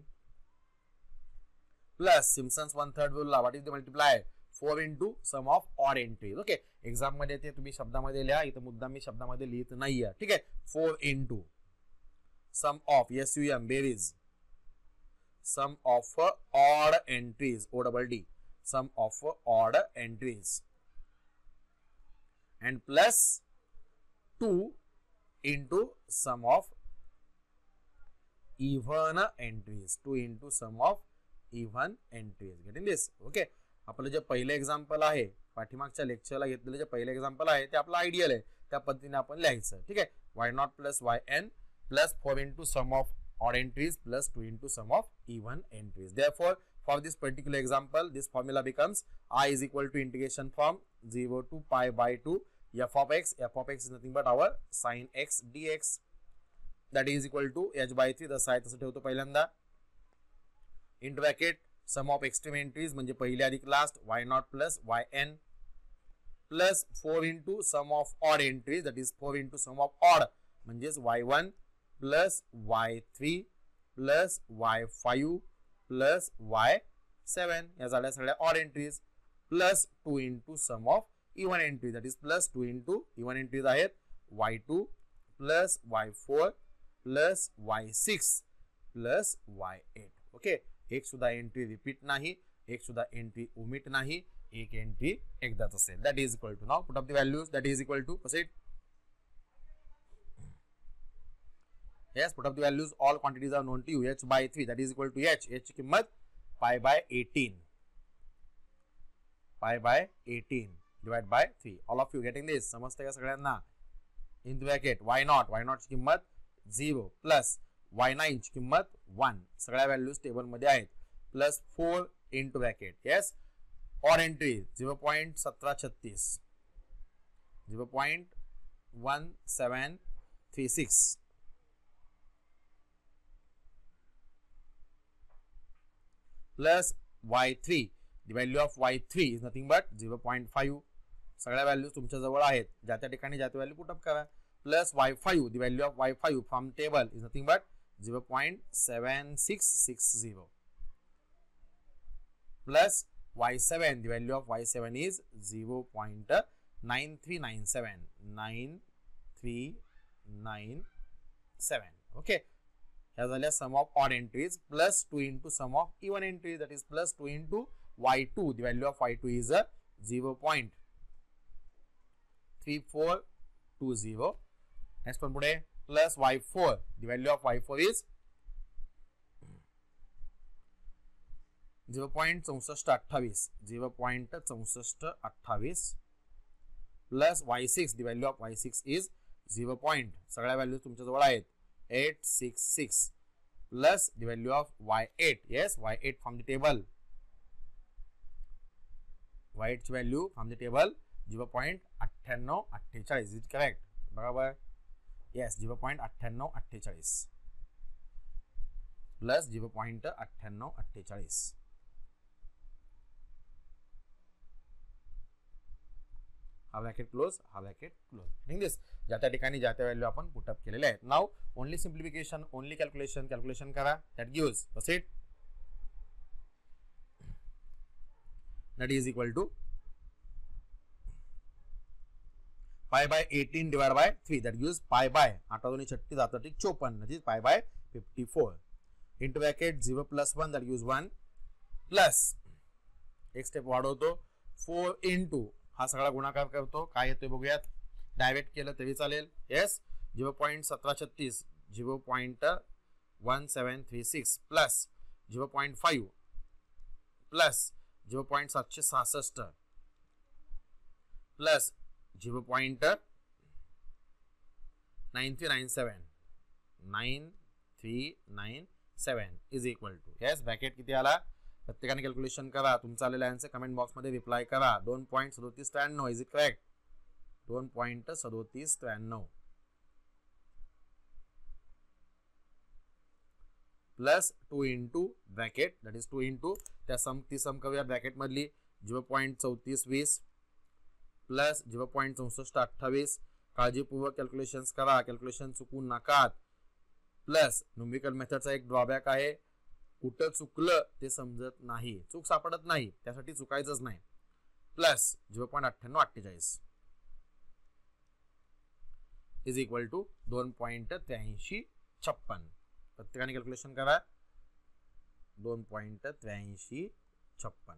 Speaker 1: plus Simpson's one third rule ला what is the multiplier, 4 into sum of odd entries. Okay, exam मध्ये ते तुम्ही शब्दामध्ये लिहा, इथं मुद्दाम मी शब्दामध्ये लिहित नाहीये. ठीक आहे, 4 into sum of SUM beries, sum of odd entries, ODD, sum of odd entries, and plus 2 into sum of even entries, 2 into sum of even entries. Getting this? Okay, आपलं जे पहिले एक्झाम्पल आहे, पाठीमागच्या लेक्चरला घेतलेलं जे पहिले एक्झाम्पल आहे ते आपलं आयडियल आहे, त्या पद्धतीने आपण लिहायचं. ठीक आहे, y0 plus yn plus 4 into sum of odd entries plus 2 into sum of even entries. Therefore, for this particular example, this formula becomes I is equal to integration from 0 to pi by 2 f of x. F of x is nothing but our sin x dx. That is equal to h by 3. तसं आहे तसं ठेवतो पहिल्यांदा. Into bracket sum of extreme entries म्हणजे पहिले अधिक last y0 plus yn plus 4 into sum of odd entries, that is 4 into sum of odd म्हणजेच y1 plus y3 plus y5 plus y7 या झाल्या सगळ्या odd entries. Plus 2 into sum of even entry, that is plus 2 into even entries आहेत y2 plus y4 plus y6 plus y8. Okay, एक सुद्धा एंट्री रिपीट नाही, एक सुद्धा एंट्री ओमिट नाही, एक एंट्री एकदाच असेल. That is equal to, now put up the values. That is equal to proceed. Yes, put up the values. All quantities are known to you. H by 3, that is equal to h. H ची किंमत pi by 18. Pi by 18 divided by 3. All of you getting this? समजते का सगळ्यांना? In the bracket y0. y0 ची किंमत 0 plus y9 ची किंमत 1. सगळ्या व्हॅल्यूज टेबल मध्ये आहेत. Plus 4 into bracket. Yes. और entry 0.1736, 0.1736 plus y3. The value of y3 is nothing but 0.5. सगळ्या व्हॅल्यूज तुमच्या जवळ आहेत, ज्या त्या ठिकाणी ज्या व्हॅल्यू पुट अप करा. Plus y5. The value of y5 from table is nothing but 0.7660 plus y7. The value of y7 is 0.9397. 9397. Okay. As well as sum of odd entries plus 2 into sum of even entries, that is plus 2 into y2. The value of y2 is 0.3420. Next one pude plus y4. The value of y4 is 0.6428, 0.6428 plus y6. The value of y6 is 0. सगळ्या व्हॅल्यूज तुमच्या जवळ आहेत 866 plus the value of y8. Yes, y8 from the table. y8 ची value from the table 0.9848. Is it correct? बरोबर. Yes, 0.9848 plus 0.9848. हा ब्रॅकेट क्लोज, हा ब्रॅकेट क्लोज. मीनिंग दिस, ज्या त्या ठिकाणी ज्या त्या व्हॅल्यू आपण पुट अप केलेले आहेत. Now only simplification, only calculation करा. That gives proceed. That is equal to pi by 18 divide by 3. That gives pi by 8 2 36 7 8 54, that is pi by 54 into bracket 0 plus 1, that gives 1 plus एक स्टेप वाढवतो 4 इंटू हा सगळा गुणाकार करतो, काय येतोय बघूयात. डायरेक्ट केलं तरी चालेल. Yes, 0.1736, 0.1736 plus 0.5 plus 0.766 plus 0.9397 9397 is equal to. Yes, bracket किती आला प्रत्येकाने कॅल्क्युलेशन करा. तुमचा आलेला आन्सर कमेंट बॉक्स मध्ये रिप्लाय करा. 2.3793. Is it correct? 2.3793 plus 2 into bracket, that is 2 into त्या ती सम करूया ब्रॅकेट मधली 0.3420 प्लस 0.6428. काळजीपूर्वक कॅल्क्युलेशन्स करा, कॅल्क्युलेशन चुकू नकात. प्लस न्यूमेरिकल मेथडचा एक ड्रॉबॅक आहे, कुठं चुकलं ते समजत नाही, चूक सापडत नाही, त्यासाठी चुकायचंच नाही. Plus 0.9848 is equal to 2.8356. प्रत्येकाने कॅल्क्युलेशन करा. 2.8356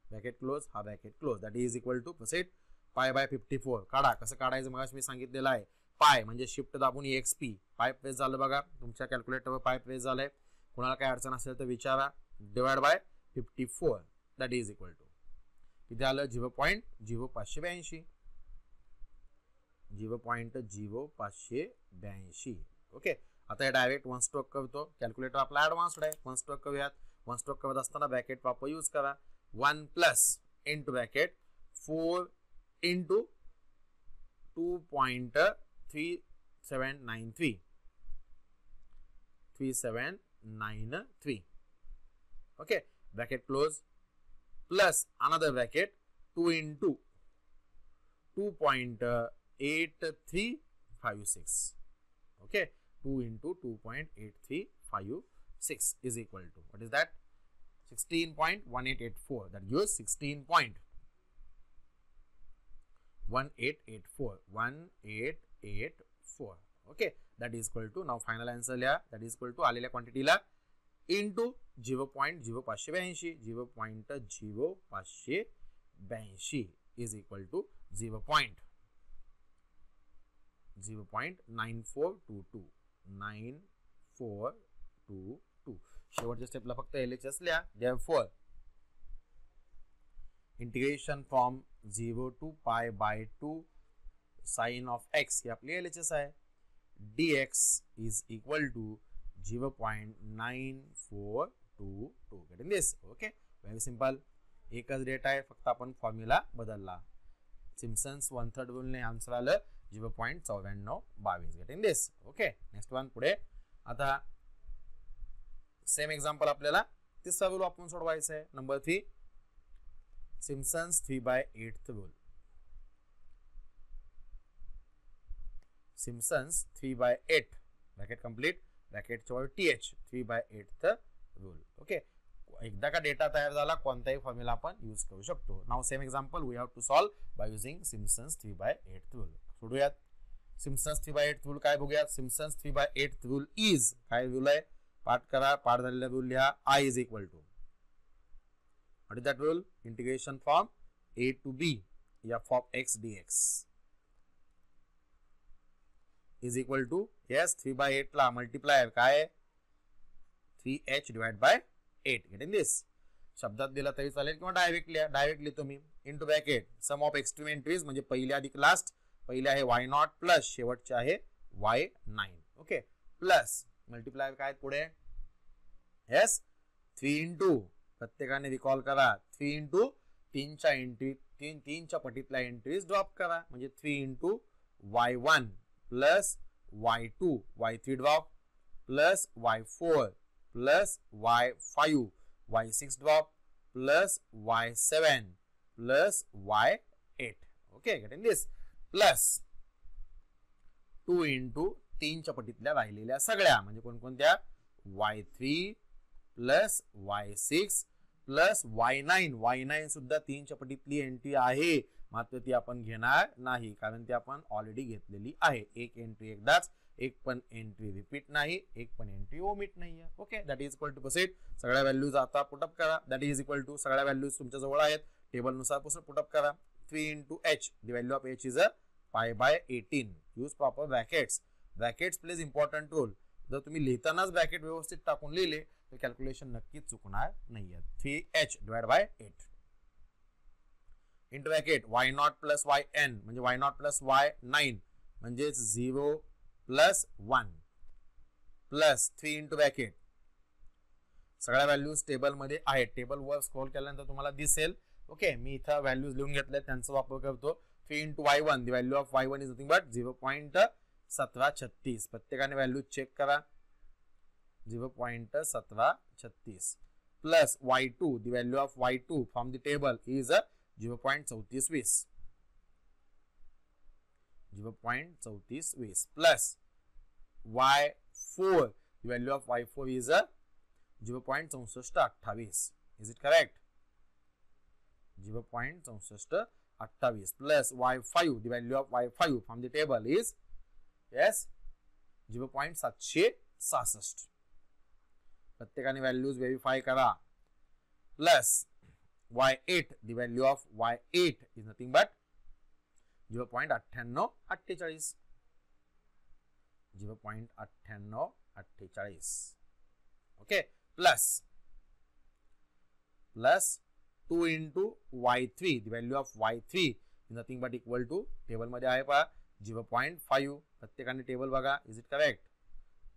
Speaker 1: ब्रॅकेट क्लोज, हा bracket close. That is equal to proceed. Pi by 54 काढा. कसं काढायचं मग मी सांगितलेलं आहे. पाय म्हणजे शिफ्ट दाबून एक्सपी, पाय प्रेस झालं बघा, तुमच्या कॅल्क्युलेटरवर पाय प्रेस झालंय. कोणाला काय अडचण असेल तर विचारा. Divide by 54, that is equal to किती आलं? 0.0582. 0.0582. ओके, आता हे डायरेक्ट वन स्ट्रोक करतो. कॅल्क्युलेटर आपला ऍडव्हान्स्ड आहे. वन स्ट्रोक करूयात. वन स्ट्रोक करत असताना ब्रॅकेट वापर यूज करा. 1 plus into bracket 4 into 2.3793 3793. Okay, bracket close plus another bracket 2 into 2.8356. Okay, 2 into 2.8356 is equal to what is that? 16.1884. That gives 16.1884. Okay, that is equal to, now final answer लिहा, that is equal to आलेल्या क्वांटिटीला into 0.0582, 0.0582 is equal to 0.9422. शेवटच्या स्टेपला फक्त LHS लिहा. Therefore integration from 0 to pi by 2 sin of x ही आपली LHS आहे. dx is equal to 0.9422. Getting this? Okay, very simple. एकच डेटा आहे, फक्त आपण फॉर्म्युला बदलला. सिम्पसन्स 1/3 रूल ने आन्सर आलं 0.9422. Getting this? Okay, next one पुढे. आता सेम एक्झाम्पल आपल्याला तिसरा रूल आपण सोडवायचा आहे. Number 3, Simpson's 3/8 rule. Simpson's 3/8 bracket complete ब्रॅकेटच्या वर TH 3/8 रूल. ओके, एकदा का डेटा तयार झाला कोणताही फॉर्म्युला आपण यूज करू शकतो. Now same example we have to solve by using Simpson's 3/8 rule. सोडूयात. सिम्पसन्स 3/8 रूल काय बघूयात. सिम्पसन्स 3/8 रूल इज, काय रूल आहे पाठ करा, पाठ झालेला रूल लिहा. I is equal to, what is that rule? Integration from a to b f of x dx is equal to, yes, 3/8 ला मल्टिप्लायर काय 3h divided by 8. Getting this? शब्दात दिला तरी चालेल किंवा डायरेक्टली तुम्ही into bracket sum of extreme entries म्हणजे पहिले अधिक लास्ट. पहिले आहे y0 प्लस शेवटचे आहे y9. ओके, प्लस मल्टिप्लायर काय पुढे, yes, 3 इंटू, प्रत्येकाने रिकॉल करा, 3 इंटू 3च्या एंट्री, 3च्या पटीतल्या एंट्रीज ड्रॉप करा, म्हणजे 3 into y1 plus y2, y3 drop plus y4 plus y5, y6 drop plus y7 plus y8. Okay, getting this? Plus 2 into 3च्या पटीतल्या राहिलेल्या सगळ्या म्हणजे कोणकोणत्या, y3 plus y6 plus y9 सुद्धा 3च्या पटीतली एंट्री आहे, मात्र ती आपण घेणार नाही कारण ती आपण ऑलरेडी घेतलेली आहे. एक एंट्री एकदाच, एक पण एंट्री रिपीट नाही, एक पण एंट्री ओमिट नाहीये. Okay, that is equal to proceed. सगळ्या व्हॅल्यूज आता पुटअप करा. दॅट इज इक्वल टू, सगळ्या व्हॅल्यूज तुमच्या जवळ आहेत, टेबल नुसार पुटअप करा. 3 into h, the value of h is pi/18. Use proper brackets. Brackets plays important role. जर तुम्ही लिहितानाच ब्रॅकेट व्यवस्थित टाकून लिहिले तर कॅल्क्युलेशन नक्कीच चुकणार नाहीये. 3h divided by 8 into bracket y0 plus yn म्हणजे y0 प्लस y9 म्हणजे 0 प्लस 1 प्लस 3 इंटू ब्रॅकेट, सगळ्या व्हॅल्यूज टेबल मध्ये आहेत. टेबल वर स्क्रॉल केल्यानंतर तुम्हाला दिसेल. ओके, मी इथं व्हॅल्यूज लिहून घेतल्या, त्यांचा वापर करतो. 3 into y1, the value of y1 is nothing but 0.1736. प्रत्येकाने व्हॅल्यू चेक करा. 0.1736 plus y2, the value of y2 from the table is 0.3420. 0.3420 plus y4, the value of y4 is 0.6428. Is it correct? 0.6428 plus y5, the value of y5 from the table is, yes, 0.766. प्रत्येकाने व्हॅल्यूज व्हेरीफाय करा. Plus y8, the value of y8 is nothing but 0.9848. 0.9848. Okay, plus 2 into y3, the value of y3 is nothing but equal to, table मध्ये आहे पहा 0.5. प्रत्येकाने टेबल बघा. Is it correct?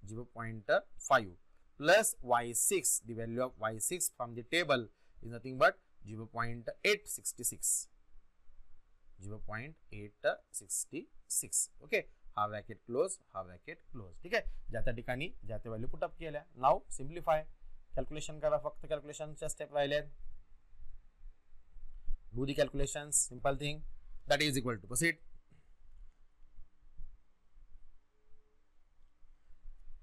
Speaker 1: 0.5 plus y6, the value of y6 from the table is nothing but 0.866. 0.866. Okay, हा ब्रॅकेट क्लोज, हा ब्रॅकेट क्लोज. ठीक आहे, ज्या त्या ठिकाणी ज्या त्या व्हॅल्यू पुटअप केल्या. नाव सिम्प्लिफाय, कॅल्क्युलेशन करा. फक्त कॅल्क्युलेशनच्या स्टेप राहिले. Do the calculation, simple thing. That is equal to proceed.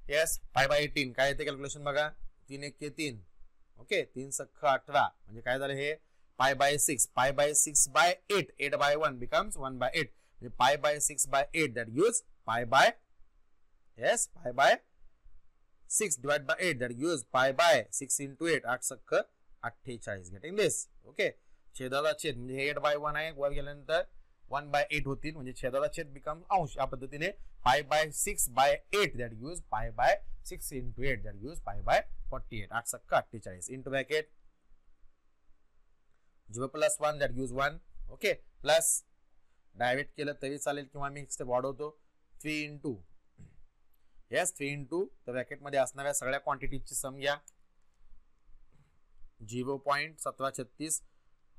Speaker 1: Yes, 5/18 काय येते कॅल्क्युलेशन बघा. 3 1 के 3 ओके 3 सख्ख 18 म्हणजे काय झालं हे pi by 6 by 8 8 by 1 becomes 1 by 8 म्हणजे pi by 6 by 8 that gives pi by 6 divided by 8 that gives pi by 6 into 8 8 सख्ख 48 getting this okay छेदाला छेद म्हणजे 8 by 1 आहे वर गेल्यानंतर 1 by 8 होतील म्हणजे छेदाला छेद becomes अंश या पद्धतीने pi by 6 by 8 that gives pi by 6 into 8 that gives pi by 48 8 सख्ख 48 into bracket 0 plus 1 that gives 1 okay plus divert केलं तरी चालेल किंवा मी एक स्टेप वाढवतो 3 into 3 into तर ब्रॅकेट मध्ये असणाऱ्या सगळ्या क्वांटिटीची सम घ्या 0.1736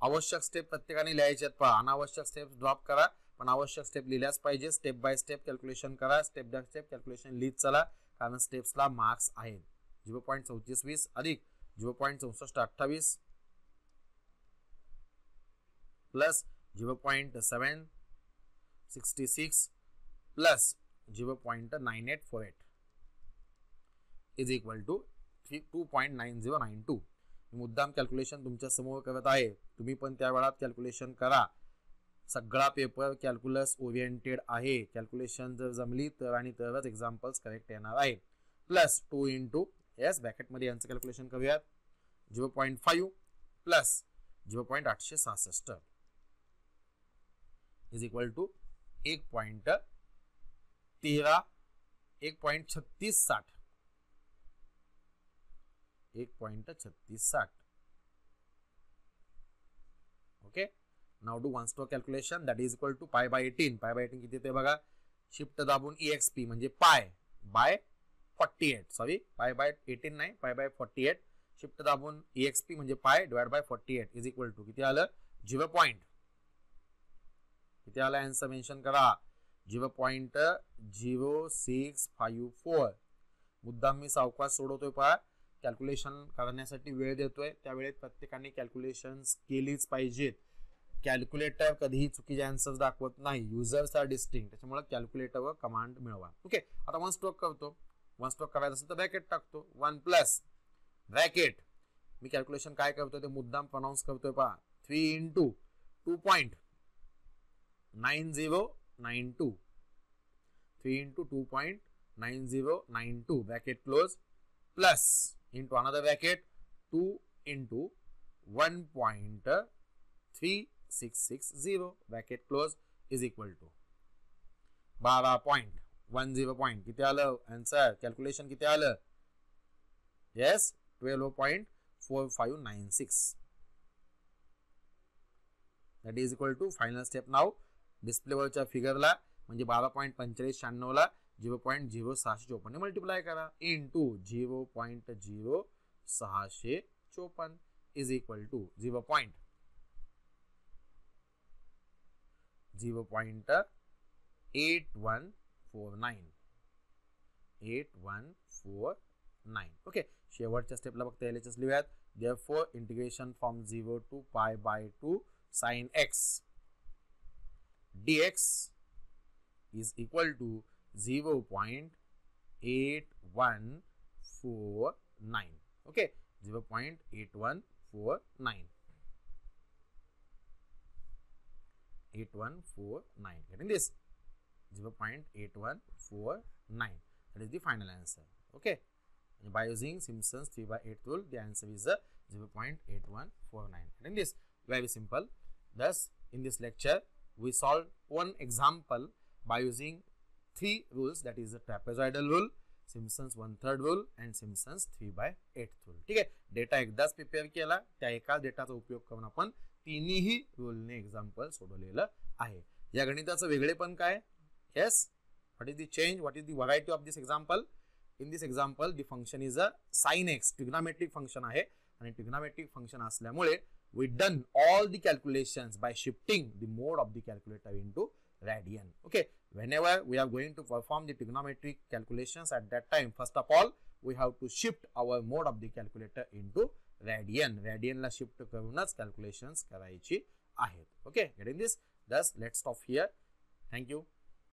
Speaker 1: आवश्यक स्टेप प्रत्येकाने लिहायचे आहेत पहा अनावश्यक स्टेप ड्रॉप करा पण आवश्यक स्टेप लिहिल्याच पाहिजे स्टेप बाय स्टेप कॅल्क्युलेशन करा स्टेप बाय स्टेप कॅल्क्युलेशन लिहित चला कारण स्टेप्सला मार्क्स आहेत 0.3420 अधिक 0.6428 plus 0.766 plus 0.9848 is equal to 2.9092 मुद्दाम कॅल्क्युलेशन तुमच्या समोर करत आहे तुम्ही पण त्या वेळात कॅल्क्युलेशन करा सगळा पेपर कॅल्क्युलस ओरिएंटेड आहे कॅल्क्युलेशन जर जमली तर आणि तरच एक्झाम्पल्स करेक्ट येणार आहे प्लस 2 into ब्रॅकेट मध्ये यांचं कॅल्क्युलेशन करूयात 0.5 plus 0.866 is equal to 1.3660 okay now do one stroke calculation that is equal to pi by 18 किती येते बघा शिफ्ट दाबून EXP म्हणजे पाय बाय 48 सॉरी पाय बाय 18 नाही पाय बाय 48 शिफ्ट दाबून EXP म्हणजे पाय divide by 48 is equal to किती आलं 0. किती आला आन्सर मेन्शन करा 0.0654 मुद्दाम मी सावकाश सोडवतोय पहा कॅल्क्युलेशन करण्यासाठी वेळ देतोय त्यावेळेत प्रत्येकाने कॅल्क्युलेशन्स केलीच पाहिजेत कॅल्क्युलेटर कधीही चुकीचे आन्सर्स दाखवत नाही युजर्स आर डिस्टिंक्ट त्याच्यामुळे कॅल्क्युलेटरवर कमांड मिळवा ओके आता वन स्ट्रोक करतो वन स्ट्रोक करायचं असेल तर ब्रॅकेट टाकतो 1 प्लस ब्रॅकेट मी कॅल्क्युलेशन काय करतोय ते मुद्दाम प्रोनाउन्स करतोय पहा 3 into 2.9092 3 into 2.9092 bracket close plus into another bracket 2 into 1.3660 bracket close is equal to 12.10 point किती आलं आन्सर कॅल्क्युलेशन किती आलं yes 12.4596 that is equal to final step now display वरच्या फिगरला म्हणजे 12.4596 ला 0.0654 ने मल्टिप्लाय करा into 0.0654 is equal to 0.8149 okay शेवटच्या स्टेपला फक्त LHS लिहूयात therefore integration from 0 to pi by 2 sin x dx is equal to 0.8149 okay 0.8149 getting this 0.8149 that is the final answer okay by using Simpson's 3/8 rule the answer is 0.8149 getting this very simple thus in this lecture we solved one example by using 3 rules that is the trapezoidal rule Simpson's 1/3 rule and Simpson's 3/8 rule ठीक आहे डेटा एकदाच प्रिपेअर केला त्या एका डेटाचा उपयोग करून आपण तिन्ही रूलने एक्झाम्पल सोडवलेलं आहे या गणिताचं वेगळेपण काय yes what is the change what is the variety of this example in this example the function is a sin x trigonometric function आहे आणि trigonometric function असल्यामुळे we done all the calculations by shifting the mode of the calculator into radian okay whenever we are going to perform the trigonometric calculations at that time first of all we have to shift our mode of the calculator into radian ला shift करूनच calculations करायची आहेत okay getting this thus let's stop here thank you